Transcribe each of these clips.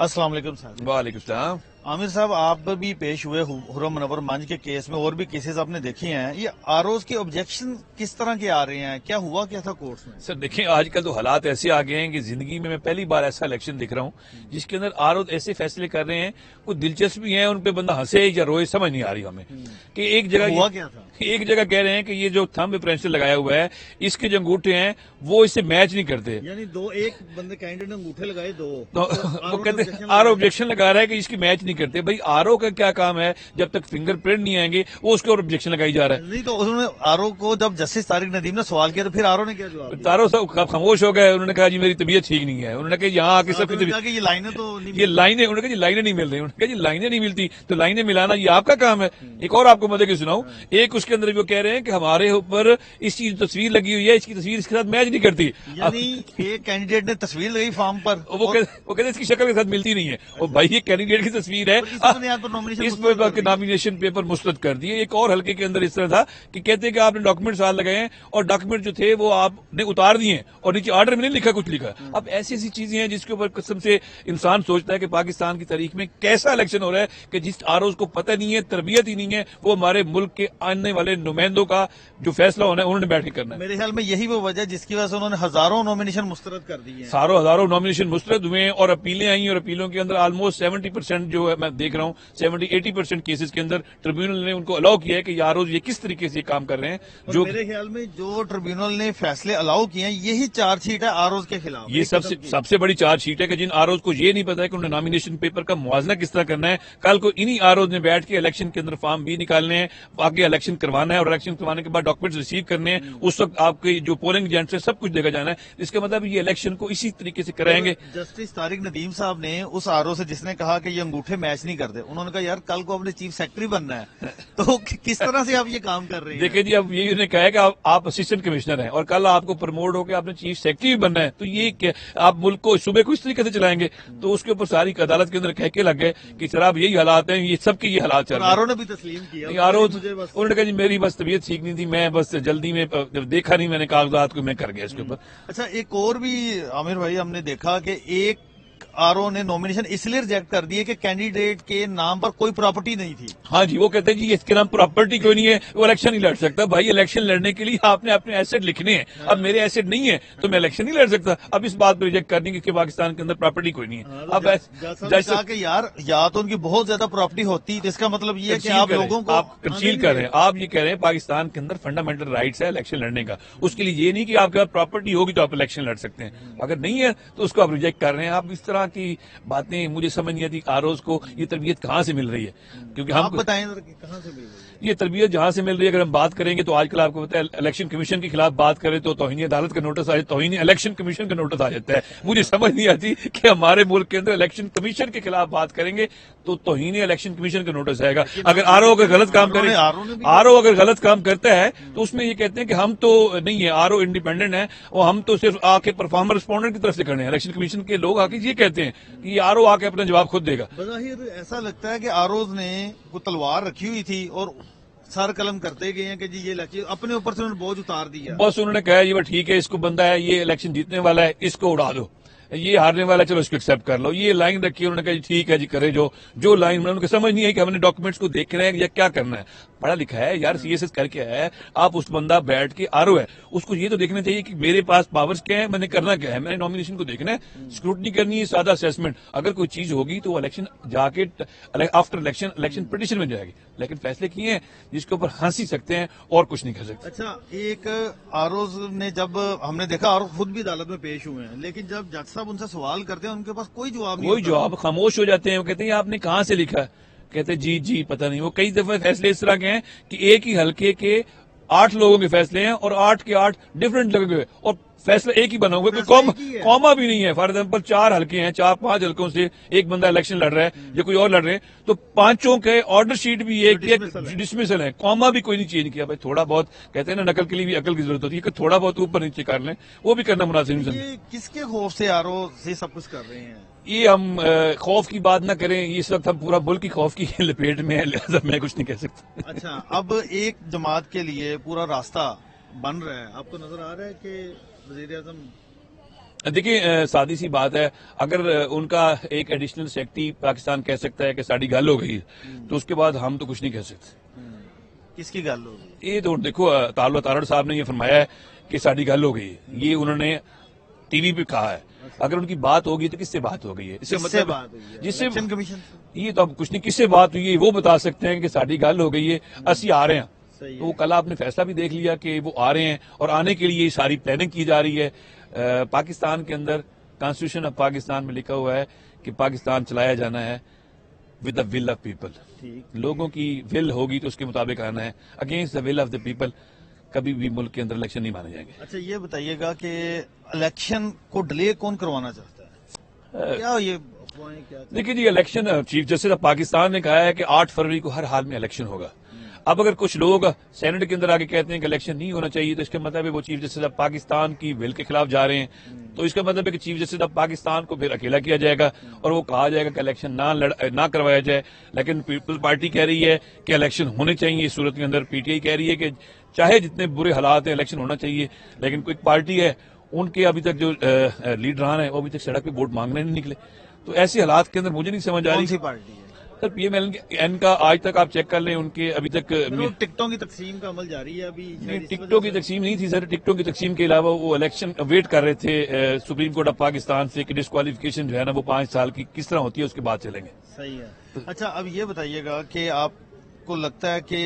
अस्सलाम वालेकुम साहब। वालेकुम सलाम। आमिर साहब, आप भी पेश हुए हुर्रम मुनव्वर मंज के केस में, और भी केसेस आपने देखे हैं। ये आरओज के ऑब्जेक्शन किस तरह के आ रहे हैं, क्या हुआ क्या था कोर्ट्स में? सर देखिए, आजकल तो हालात ऐसे आ गए हैं कि जिंदगी में मैं पहली बार ऐसा इलेक्शन देख रहा हूँ जिसके अंदर आरओ ऐसे फैसले कर रहे हैं, कुछ दिलचस्पी है, उन पे बंदा हंसे या रोए समझ नहीं आ रही हमें। कि एक जगह हुआ क्या था? एक जगह कह रहे हैं कि ये जो थंब प्रेंसिल लगाया हुआ है, इसके जो अंगूठे हैं वो इससे मैच नहीं करते। यानी एक बंदे कैंडिडेट ने अंगूठे लगाए दो, तो वो कहते हैं आरओ ऑब्जेक्शन लगा रहा है कि इसकी मैच नहीं करते। भाई आरओ का क्या काम है, जब तक फिंगरप्रिंट नहीं आएंगे वो उसके और ऑब्जेक्शन लगाई जा रहा है। नहीं तो उन्होंने आरओ को जब जस्टिस तारिक नदीम ने सवाल किया तो फिर आरओ ने क्या जवाब दिया? तारो साहब खामोश हो गए। उन्होंने कहा जी मेरी तबीयत ठीक नहीं है। उन्होंने कहा यहाँ आके सब ये लाइनें तो नहीं ये लाइनें, उन्होंने कहा जी लाइनें नहीं मिल रही। उन्होंने कहा जी लाइनें नहीं मिलती तो लाइनें मिलाना ये आपका काम है। एक और आपको मजे की सुनाऊं, एक उसके अंदर वो कह रहे हैं कि हमारे ऊपर इस चीज तस्वीर लगी हुई है, इसकी तस्वीर इसके साथ मैच नहीं करती। यानी एक कैंडिडेट ने तस्वीर लगाई फॉर्म पर, वो कहते इसकी शक्ल के साथ मिलती नहीं है। और भाई ये कैंडिडेट की तस्वीर है, इस पर नॉमिनेशन पेपर मुस्तरद कर दिए। एक और हल्के के अंदर इस तरह था कि कहते हैं कि आपने डॉक्यूमेंट साथ लगाए हैं और डॉक्यूमेंट जो थे वो आपने उतार दिए और नीचे ऑर्डर में नहीं लिखा, कुछ लिखा। अब ऐसी ऐसी चीजें हैं जिसके ऊपर कसम से इंसान सोचता है कि पाकिस्तान की तारीख में कैसा इलेक्शन हो रहा है कि जिस आरओज को पता नहीं है, तरबियत ही नहीं है, वो हमारे मुल्क के आने वाले नुमाइंदों का जो फैसला होना है उन्होंने बैठ के करना है। मेरे ख्याल में यही वो वजह जिसकी वजह से उन्होंने हजारों नॉमिनेशन मुस्तरद कर दी है। हजारों नॉमिनेशन मुस्तरद हुए हैं और अपीलें आई और अपीलों के अंदर ऑलमोस्ट 70% जो है मैं देख रहा हूँ, 70-80% केसेस के अंदर ट्रिब्यूनल ने उनको अलाउ किया है कि यार ये किस तरीके से काम कर रहे हैं। जो मेरे ख्याल में जो ट्रिब्यूनल ने फैसले अलाउ किए हैं यही चार्जशीट है आरओज के खिलाफ। ये सबसे बड़ी चार्जशीट है कि जिन आरओज को ये नहीं पता है कि उन्हें नॉमिनेशन पेपर का मुआवजा किस तरह करना है, कल को इन्हीं आरओज ने बैठ के इलेक्शन के अंदर फॉर्म भी निकालने हैं, आगे इलेक्शन करवाना है और इलेक्शन करवाने के बाद डॉक्यूमेंट्स रिसीव करने हैं। उस वक्त आपके जो पोलिंग एजेंट्स है सब कुछ देगा जाना है। इसका मतलब ये इलेक्शन को इसी तरीके से कराएंगे। जस्टिस तारिक नदीम साहब ने उस आरओ से जिसने कहा कि ये अंगूठे मैच नहीं करते, उन्होंने कहा यार कल को अपने चीफ सेक्रेटरी बनना है तो किस तरह से आप ये काम कर रहे हैं? देखिए जी, अब ये कहा है कि आप असिस्टेंट कमिश्नर हैं और कल आपको प्रमोट होकर आपने चीफ सेक्रेटरी भी बनना है, तो ये आप मुल्क को सुबह को इस तरीके से चलाएंगे? तो उसके ऊपर सारी अदालत के अंदर कह के लग गए कि सर आप यही हालात हैं, ये सबके ये हालात चल रहे हैं। आरओ ने भी तस्लीम किया। आरओ उन्होंने कहा जी मेरी बस तबीयत ठीक नहीं थी, मैं बस जल्दी में जब देखा नहीं मैंने कागजात को, मैं कर गया इसके ऊपर। अच्छा, एक और भी आमिर भाई हमने देखा कि एक आरओ ने नॉमिनेशन इसलिए रिजेक्ट कर दिए कि कैंडिडेट के नाम पर कोई प्रॉपर्टी नहीं थी। हाँ जी, वो कहते हैं जी इसके नाम प्रॉपर्टी कोई नहीं है, वो इलेक्शन नहीं लड़ सकता। भाई इलेक्शन लड़ने के लिए आपने अपने एसेट लिखने हैं, अब मेरे एसेट नहीं है तो मैं इलेक्शन नहीं लड़ सकता। अब इस बात को रिजेक्ट कर देंगे कि पाकिस्तान के अंदर प्रॉपर्टी कोई नहीं है। अब यार या तो उनकी बहुत ज्यादा प्रॉपर्टी होती तो इसका मतलब ये है कि आप लोगों को आप कंसील कर रहे हैं। आप ये कह रहे हैं पाकिस्तान के अंदर फंडामेंटल राइट्स है इलेक्शन लड़ने का, उसके लिए ये नहीं कि आपके पास प्रॉपर्टी होगी तो आप इलेक्शन लड़ सकते हैं, अगर नहीं है तो उसको आप रिजेक्ट कर रहे हैं। आप इस तरह की बातें मुझे समझ नहीं आती आरओज को ये तरबियत कहाँ से मिल रही है, क्योंकि हम बताएं कहाँ से मिल रही है ये तरबियत जहां से मिल रही है। अगर हम बात करेंगे तो आजकल आपको पता है इलेक्शन कमीशन के खिलाफ बात करें तो तौहीन अदालत का नोटिस आ जाता है, तौहीन इलेक्शन कमीशन का नोटिस आ जाता है। मुझे समझ नहीं आती कि हमारे मुल्क के अंदर इलेक्शन कमीशन के खिलाफ बात करेंगे तो तौहीन इलेक्शन कमीशन का नोटिस आएगा। अगर आरओ अगर गलत काम करे, आरओ अगर गलत काम करता है तो उसमें ये कहते हैं कि हम तो नहीं है, आरओ इंडिपेंडेंट है और हम तो सिर्फ आके परफॉर्मर रिस्पॉन्डेंट की तरफ से करने हैं। इलेक्शन कमीशन के लोग आके ये कहते हैं कि आरओ आके अपना जवाब खुद देगा। बज़ाहिर ऐसा लगता है कि आरओज ने कोई तलवार रखी हुई थी और सर कलम करते गए हैं कि जी ये इलेक्शन अपने ऊपर से उन्होंने बोझ उतार दिया। बस उन्होंने कहा ये ठीक है, इसको बंदा है, ये इलेक्शन जीतने वाला है, इसको उड़ा दो, ये हारने वाला है, चलो इसको एक्सेप्ट कर लो। ये लाइन रखी, उन्होंने कहा ठीक है जी करे जो लाइन, उनको समझ नहीं है कि हमने डॉक्यूमेंट्स को देखना है या क्या करना है। पढ़ा लिखा है यार, सीएसएस करके है, आप उस बंदा बैठ के आरओ है, उसको ये तो देखना चाहिए कि मेरे पास पावर्स क्या है, मैंने करना क्या है, मैंने नॉमिनेशन को देखना है, स्क्रूटनी करनी है, सादा असेसमेंट। अगर कोई चीज होगी तो इलेक्शन जाके आफ्टर इलेक्शन पिटीशन में जाएगी, लेकिन फैसले किए हैं जिसके ऊपर हंस ही सकते हैं और कुछ नहीं कर सकते। अच्छा, एक आरओज ने जब हमने देखा आरओ खुद भी अदालत में पेश हुए हैं, लेकिन जब जज साहब उनसे सवाल करते हैं उनके पास कोई जवाब नहीं, कोई जवाब, खामोश हो जाते हैं। वो कहते हैं आपने कहाँ से लिखा है, कहते जी पता नहीं। वो कई दफे फैसले इस तरह के हैं कि एक ही हल्के के 8 लोगों के फैसले हैं और 8 के 8 डिफरेंट लगे हुए और फैसला एक ही बना हुआ है, कोई कॉमा भी नहीं है। फॉर एग्जाम्पल 4 हल्के हैं, 4-5 हल्कों से एक बंदा इलेक्शन लड़ रहा है या कोई और लड़ रहे हैं, तो 5 के ऑर्डर शीट भी एक डिसमिसल है, कॉमा भी कोई नहीं चेंज किया। भाई थोड़ा बहुत कहते हैं ना, नकल के लिए भी अकल की जरूरत होती है कि थोड़ा बहुत ऊपर नीचे कर लें, वो भी करना मुनासिब नहीं समझे। किसके खौफ से आरओ से सब कुछ कर रहे हैं? ये हम खौफ की बात ना करें, इस वक्त हम पूरा मुल्क की खौफ की लपेट में है, लिहाजा मैं कुछ नहीं कह सकता। अच्छा, अब एक जमात के लिए पूरा रास्ता बन रहा है, आपको नजर आ रहा है कि वजीर आजम دیکھیں سادی سی بات ہے، اگر ان کا ایک ایڈیشنل سیکٹری پاکستان کہہ سکتا ہے کہ ساڑی گل ہو گئی تو اس کے بعد ہم تو کچھ نہیں کہہ سکتے. کس کی گل ہوگی؟ یہ تو دیکھو طالب تارڑ صاحب نے یہ فرمایا ہے کہ ساڑی گل ہو گئی، یہ انہوں نے ٹی وی پہ کہا ہے. اگر ان کی بات ہوگی تو کس سے بات ہو گئی ہے؟ اس سے مطلب جس سے الیکشن کمیشن سے؟ یہ تو اب کچھ نہیں، کس سے بات ہوئی ہے وہ بتا سکتے ہیں کہ ساڑی گل ہو گئی ہے، اسی آ رہے ہیں. تو کل آپ نے فیصلہ بھی دیکھ لیا کہ وہ آ رہے ہیں اور آنے کے لیے ساری پلاننگ کی جا رہی ہے. پاکستان کے اندر کانسٹیٹیوشن آف پاکستان میں لکھا ہوا ہے کہ پاکستان چلایا جانا ہے with the will of people. لوگوں کی ول ہوگی تو اس کے مطابق آنا ہے. Against the will of the people کبھی بھی ملک کے اندر الیکشن نہیں مانے جائیں گے. اچھا یہ بتائیے گا کہ الیکشن کو ڈیلے کون کروانا چاہتا ہے؟ کیا یہ دیکھیے جی، election chief justice of Pakistan نے کہا ہے کہ 8 فروری کو ہر حال میں الیکشن ہوگا. اب اگر کچھ لوگ سینٹ کے اندر آگے کہتے ہیں کہ الیکشن نہیں ہونا چاہیے تو اس کا مطلب ہے وہ چیف جسٹس آف پاکستان کی ول کے خلاف جا رہے ہیں. تو اس کا مطلب ہے کہ چیف جسٹس آف پاکستان کو پھر اکیلا کیا جائے گا اور وہ کہا جائے گا کہ الیکشن نہ کروایا جائے. لیکن پیپلز پارٹی کہہ رہی ہے کہ الیکشن ہونے چاہیے. اس صورت کے اندر پی ٹی آئی کہہ رہی ہے کہ چاہے جتنے برے حالات ہیں الیکشن ہونا چاہیے. لیکن کوئی پارٹی ہے ان کے ابھی تک جو لیڈران ہیں وہ ابھی تک سڑک پہ ووٹ مانگنے نہیں نکلے. تو ایسے حالات کے اندر مجھے نہیں سمجھ آ رہی. پارٹی ہے سر پی ایم این کا آج تک آپ چیک کر لیں ان کے ابھی تک ٹکٹوں کی تقسیم کا عمل جاری ہے. ابھی ٹکٹوں کی تقسیم نہیں تھی سر. ٹکٹوں کی تقسیم کے علاوہ وہ الیکشن ویٹ کر رہے تھے سپریم کورٹ آف پاکستان سے کہ ڈسکوالیفیکیشن جو ہے نا وہ 5 سال کی کس طرح ہوتی ہے اس کے بعد چلیں گے. صحیح ہے. اچھا اب یہ بتائیے گا کہ آپ کو لگتا ہے کہ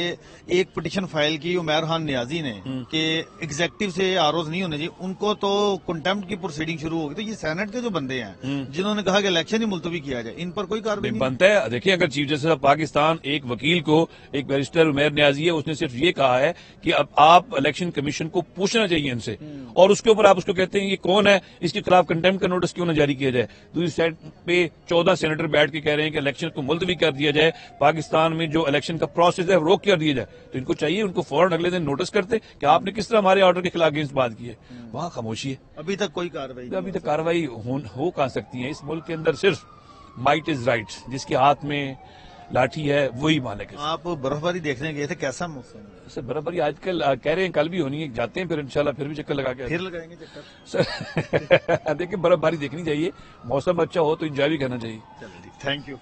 ایک پٹیشن فائل کی عمیر خان نیازی نے کہ ایگزیکٹو سے آروز نہیں ہونے چاہیے، ان کو تو کنٹمپٹ کی پروسیڈنگ شروع ہوگی. تو یہ سینٹ کے جو بندے ہیں جنہوں نے کہا کہ الیکشن ہی ملتوی کیا جائے، ان پر کوئی کارروائی نہیں بنتا ہے؟ دیکھیں اگر چیف جسٹس آف پاکستان ایک وکیل کو، ایک بیرسٹر عمیر نیازی ہے، اس نے صرف یہ کہا ہے کہ اب آپ الیکشن کمیشن کو پوچھنا چاہیے ان سے، اور اس کے اوپر آپ اس کو کہتے ہیں یہ کون ہے، اس کے خلاف کنٹمپٹ کا نوٹس کیوں نہ جاری کیا جائے. دوسری سائڈ پہ 14 سینیٹر بیٹھ کے کہہ رہے ہیں کہ الیکشن کو ملتوی کر دیا جائے، پاکستان میں جو الیکشن کا پروسیس ہے روک کر دیا جائے. تو ان کو چاہیے ان کو فوراً اگلے دن نوٹس کرتے کہ آپ نے کس طرح ہمارے آرڈر کے خلاف اگینسٹ بات کی ہے. وہاں خاموشی ہے. ابھی تک کوئی کارروائی ابھی تک کارروائی ہو کہاں سکتی ہے؟ اس ملک کے اندر صرف مائٹ از رائٹ، جس کے ہاتھ میں لاٹھی ہے وہی مالک ہے. آپ برف باری دیکھنے گئے تھے، کیسا موسم ہے؟ سر برف باری آج کل کہہ رہے ہیں کل بھی ہونی ہے، جاتے ہیں پھر انشاءاللہ پھر بھی چکر لگا کے پھر لگائیں گے چکر. سر دیکھیں برف باری دیکھنی چاہیے، موسم اچھا ہو تو انجوائے بھی کرنا چاہیے. چلو تھینک یو.